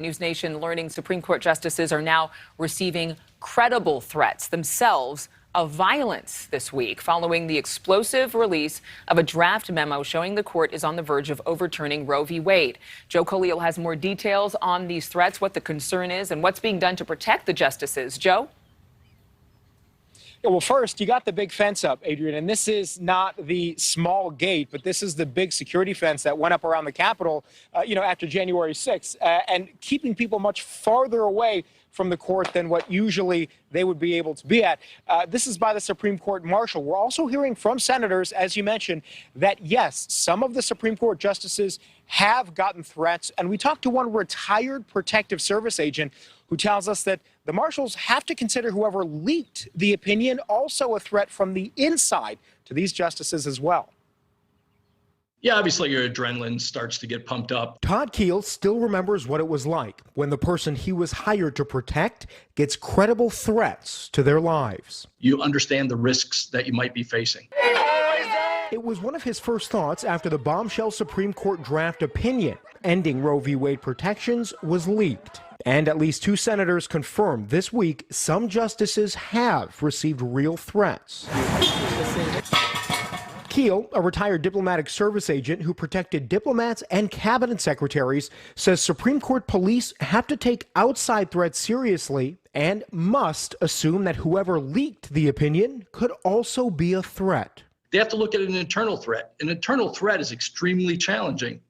NewsNation learning Supreme Court justices are now receiving credible threats themselves of violence this week following the explosive release of a draft memo showing the court is on the verge of overturning Roe v. Wade. Joe Khalil has more details on these threats, what the concern is, and what's being done to protect the justices. Joe? Yeah, well, first, you got the big fence up, Adrienne, and this is not the small gate, but this is the big security fence that went up around the Capitol, after January 6th, and keeping people much farther away from the court than what usually they would be able to be at. This is by the Supreme Court marshal. We're also hearing from senators, as you mentioned, that, yes, some of the Supreme Court justices have gotten threats. And we talked to one retired protective service agent who tells us that the marshals have to consider whoever leaked the opinion also a threat from the inside to these justices as well. Yeah, obviously your adrenaline starts to get pumped up. Todd Keel still remembers what it was like when the person he was hired to protect gets credible threats to their lives. You understand the risks that you might be facing. It was one of his first thoughts after the bombshell Supreme Court draft opinion ending Roe v. Wade protections was leaked. And at least two senators confirmed this week some justices have received real threats. Keel, a retired diplomatic service agent who protected diplomats and cabinet secretaries, says Supreme Court police have to take outside threats seriously and must assume that whoever leaked the opinion could also be a threat. They have to look at an internal threat. An internal threat is extremely challenging.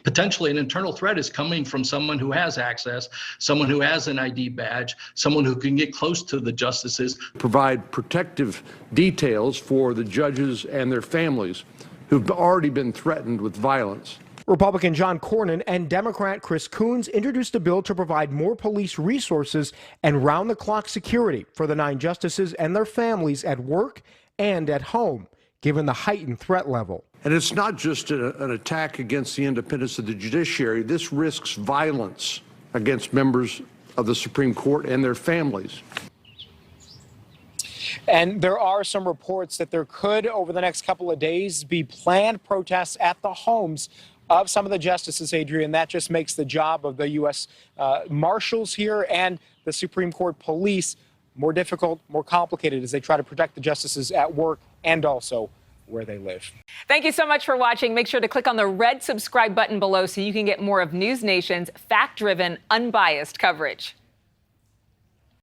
Potentially an internal threat is coming from someone who has access, someone who has an ID badge, someone who can get close to the justices. Provide protective details for the judges and their families who've already been threatened with violence. Republican John Cornyn and Democrat Chris Coons introduced a bill to provide more police resources and round-the-clock security for the 9 justices and their families at work and at home, given the heightened threat level. And it's not just an attack against the independence of the judiciary. This risks violence against members of the Supreme Court and their families. And there are some reports that there could, over the next couple of days, be planned protests at the homes of some of the justices, Adrienne. That just makes the job of the U.S. Marshals here and the Supreme Court police more difficult, more complicated as they try to protect the justices at work and also where they live. Thank you so much for watching. Make sure to click on the red subscribe button below so you can get more of NewsNation's fact-driven, unbiased coverage.